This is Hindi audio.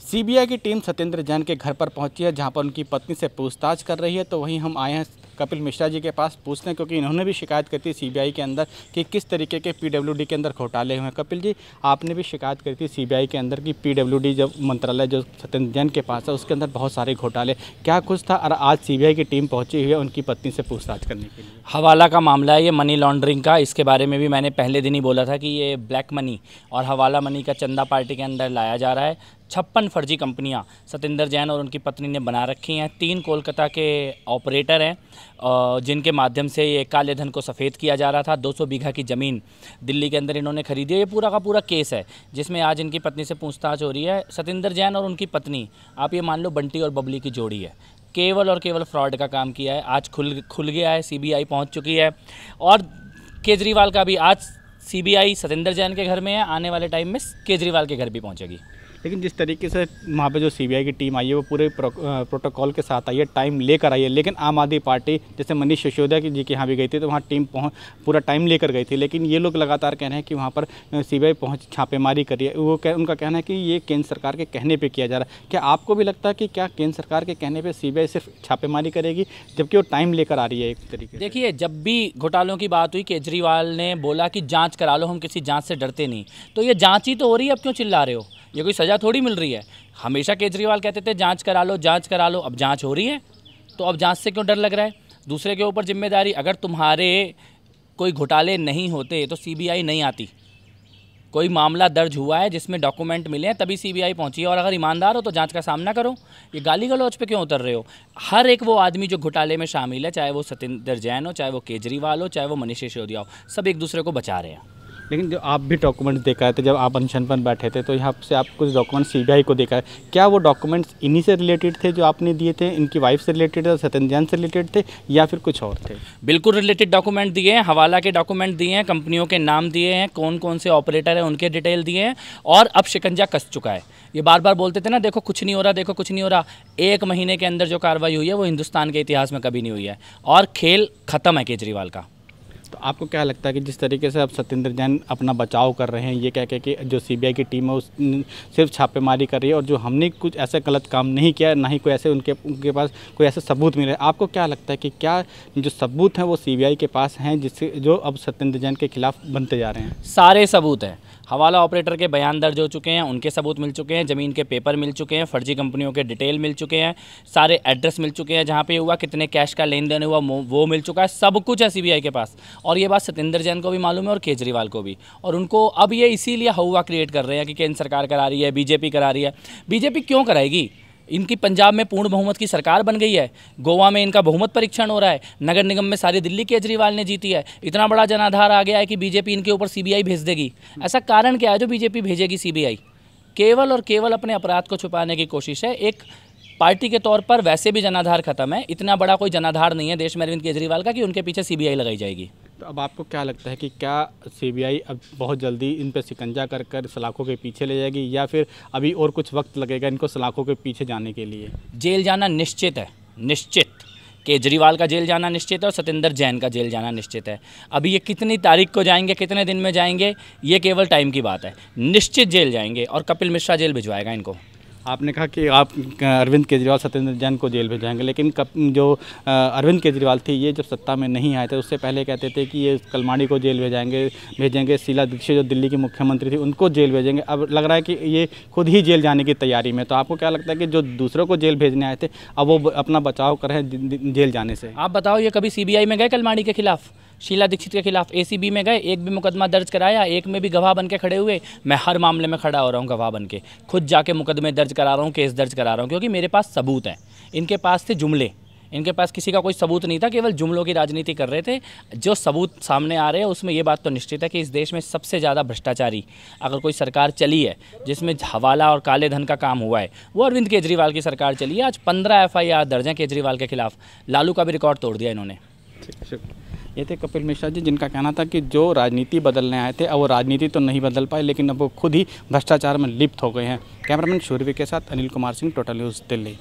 सीबीआई की टीम सत्येंद्र जैन के घर पर पहुंची है, जहां पर उनकी पत्नी से पूछताछ कर रही है। तो वहीं हम आए हैं कपिल मिश्रा जी के पास पूछते हैं, क्योंकि इन्होंने भी शिकायत करी थी सीबीआई के अंदर कि किस तरीके के पीडब्ल्यूडी के अंदर घोटाले हुए हैं। कपिल जी, आपने भी शिकायत करी थी सीबीआई के अंदर कि पीडब्ल्यूडी जब मंत्रालय जो सत्येंद्र जैन के पास है उसके अंदर बहुत सारे घोटाले, क्या कुछ था? और आज सीबीआई की टीम पहुंची हुई है उनकी पत्नी से पूछताछ करने के लिए। हवाला का मामला है ये, मनी लॉन्ड्रिंग का। इसके बारे में भी मैंने पहले दिन ही बोला था कि ये ब्लैक मनी और हवाला मनी का चंदा पार्टी के अंदर लाया जा रहा है। 56 फर्जी कंपनियां सत्येंद्र जैन और उनकी पत्नी ने बना रखी हैं। 3 कोलकाता के ऑपरेटर हैं जिनके माध्यम से ये काले धन को सफ़ेद किया जा रहा था। 200 बीघा की ज़मीन दिल्ली के अंदर इन्होंने खरीदी है। ये पूरा का पूरा केस है जिसमें आज इनकी पत्नी से पूछताछ हो रही है। सत्येंद्र जैन और उनकी पत्नी, आप ये मान लो बंटी और बबली की जोड़ी है। केवल और केवल फ्रॉड का काम किया है। आज खुल गया है, सीबीआई पहुंच चुकी है। और केजरीवाल का भी आज सीबीआई सत्येंद्र जैन के घर में है, आने वाले टाइम में केजरीवाल के घर भी पहुंचेगी। लेकिन जिस तरीके से वहाँ पे जो सीबीआई की टीम आई है वो पूरे प्रोटोकॉल के साथ आई है, टाइम लेकर आई है। लेकिन आम आदमी पार्टी जैसे मनीष सिसोदिया जी के यहाँ भी गई थी तो वहाँ टीम पूरा टाइम लेकर गई थी। लेकिन ये लोग लगातार कह रहे हैं कि वहाँ पर सीबीआई पहुँच छापेमारी करी है। उनका कहना है कि ये केंद्र सरकार के कहने पर किया जा रहा है। क्या आपको भी लगता है कि क्या केंद्र सरकार के कहने पर सीबीआई सिर्फ छापेमारी करेगी, जबकि वो टाइम लेकर आ रही है एक तरीके से? देखिए, जब भी घोटालों की बात हुई, केजरीवाल ने बोला कि जाँच करा लो, हम किसी जाँच से डरते नहीं। तो ये जाँच ही तो हो रही है, अब क्यों चिल्ला रहे हो? ये कोई सज़ा थोड़ी मिल रही है। हमेशा केजरीवाल कहते थे जांच करा लो, जांच करा लो। अब जांच हो रही है तो अब जांच से क्यों डर लग रहा है? दूसरे के ऊपर जिम्मेदारी, अगर तुम्हारे कोई घोटाले नहीं होते तो सीबीआई नहीं आती। कोई मामला दर्ज हुआ है जिसमें डॉक्यूमेंट मिले हैं तभी सीबीआई पहुंची है। और अगर ईमानदार हो तो जांच का सामना करो। ये गाली गलौज पे क्यों उतर रहे हो? हर एक वो आदमी जो घोटाले में शामिल है, चाहे वो सत्येंद्र जैन हो, चाहे वो केजरीवाल हो, चाहे वो मनीष सिसोदिया हो, सब एक दूसरे को बचा रहे हैं। लेकिन जो आप भी डॉक्यूमेंट्स देखा है, तो जब आप अनशन पर बैठे थे तो यहाँ से आप कुछ डॉक्यूमेंट्स सीबीआई को देखा है। क्या वो डॉक्यूमेंट्स इन्हीं से रिलेटेड थे जो आपने दिए थे? इनकी वाइफ से रिलेटेड थे, सत्येंद्र जैन से रिलेटेड थे, या फिर कुछ और थे? बिल्कुल रिलेटेड डॉक्यूमेंट दिए हैं, हवाला के डॉक्यूमेंट दिए हैं, कंपनियों के नाम दिए हैं, कौन कौन से ऑपरेटर हैं उनके डिटेल दिए हैं। और अब शिकंजा कस चुका है। ये बार बार बोलते थे ना, देखो कुछ नहीं हो रहा, देखो कुछ नहीं हो रहा। 1 महीने के अंदर जो कार्रवाई हुई है वो हिंदुस्तान के इतिहास में कभी नहीं हुई है। और खेल ख़त्म है केजरीवाल का। तो आपको क्या लगता है कि जिस तरीके से अब सत्येंद्र जैन अपना बचाव कर रहे हैं, ये कह के कि जो सीबीआई की टीम है उस सिर्फ छापेमारी कर रही है और जो हमने कुछ ऐसा गलत काम नहीं किया, ना ही कोई ऐसे उनके पास कोई ऐसे सबूत मिले, आपको क्या लगता है कि क्या जो सबूत हैं वो सीबीआई के पास हैं जिससे जो अब सत्येंद्र जैन के खिलाफ बनते जा रहे हैं? सारे सबूत हैं। हवाला ऑपरेटर के बयान दर्ज हो चुके हैं, उनके सबूत मिल चुके हैं, ज़मीन के पेपर मिल चुके हैं, फर्जी कंपनियों के डिटेल मिल चुके हैं, सारे एड्रेस मिल चुके हैं जहाँ पे हुआ, कितने कैश का लेन देन हुआ वो मिल चुका है। सब कुछ है सीबीआई के पास। और ये बात सत्येंद्र जैन को भी मालूम है और केजरीवाल को भी। और उनको अब ये इसीलिए हवा क्रिएट कर रहे हैं कि केंद्र सरकार करा रही है, बीजेपी करा रही है। बीजेपी क्यों कराएगी? इनकी पंजाब में पूर्ण बहुमत की सरकार बन गई है, गोवा में इनका बहुमत परीक्षण हो रहा है, नगर निगम में सारी दिल्ली केजरीवाल ने जीती है। इतना बड़ा जनाधार आ गया है कि बीजेपी इनके ऊपर सीबीआई भेज देगी। ऐसा कारण क्या है जो बीजेपी भेजेगी सीबीआई? केवल और केवल अपने अपराध को छुपाने की कोशिश है। एक पार्टी के तौर पर वैसे भी जनाधार खत्म है, इतना बड़ा कोई जनाधार नहीं है देश में अरविंद केजरीवाल का कि उनके पीछे सीबीआई लगाई जाएगी। तो अब आपको क्या लगता है कि क्या सीबीआई अब बहुत जल्दी इन पर शिकंजा कर सलाखों के पीछे ले जाएगी, या फिर अभी और कुछ वक्त लगेगा इनको सलाखों के पीछे जाने के लिए? जेल जाना निश्चित है, निश्चित। केजरीवाल का जेल जाना निश्चित है और सत्येंद्र जैन का जेल जाना निश्चित है। अभी ये कितनी तारीख को जाएंगे, कितने दिन में जाएंगे, ये केवल टाइम की बात है। निश्चित जेल जाएंगे और कपिल मिश्रा जेल भिजवाएगा इनको। आपने कहा कि आप अरविंद केजरीवाल सत्येंद्र जैन को जेल भेजाएंगे, लेकिन जो अरविंद केजरीवाल थे ये जब सत्ता में नहीं आए थे उससे पहले कहते थे कि ये कलमाड़ी को जेल भेजेंगे, शीला दीक्षित जो दिल्ली की मुख्यमंत्री थी उनको जेल भेजेंगे। अब लग रहा है कि ये खुद ही जेल जाने की तैयारी में। तो आपको क्या लगता है कि जो दूसरों को जेल भेजने आए थे अब वो अपना बचाव कर रहे हैं जेल जाने से? आप बताओ, ये कभी सीबीआई में गए कलमाड़ी के खिलाफ, शीला दीक्षित के खिलाफ? एसीबी में गए, एक भी मुकदमा दर्ज कराया? एक में भी गवाह बन के खड़े हुए? मैं हर मामले में खड़ा हो रहा हूँ गवाह बन के, खुद जाके मुकदमे दर्ज करा रहा हूँ, केस दर्ज करा रहा हूँ, क्योंकि मेरे पास सबूत हैं। इनके पास थे जुमले, इनके पास किसी का कोई सबूत नहीं था, केवल जुमलों की राजनीति कर रहे थे। जो सबूत सामने आ रहे हैं उसमें ये बात तो निश्चित है कि इस देश में सबसे ज़्यादा भ्रष्टाचारी अगर कोई सरकार चली है जिसमें हवाला और काले धन का काम हुआ है, वो अरविंद केजरीवाल की सरकार चली है। आज 15 FIR दर्ज हैं केजरीवाल के खिलाफ। लालू का भी रिकॉर्ड तोड़ दिया इन्होंने। ये थे कपिल मिश्रा जी, जिनका कहना था कि जो राजनीति बदलने आए थे अब वो राजनीति तो नहीं बदल पाए, लेकिन अब वो खुद ही भ्रष्टाचार में लिप्त हो गए हैं। कैमरामैन शूरवी के साथ अनिल कुमार सिंह, टोटल न्यूज़, दिल्ली।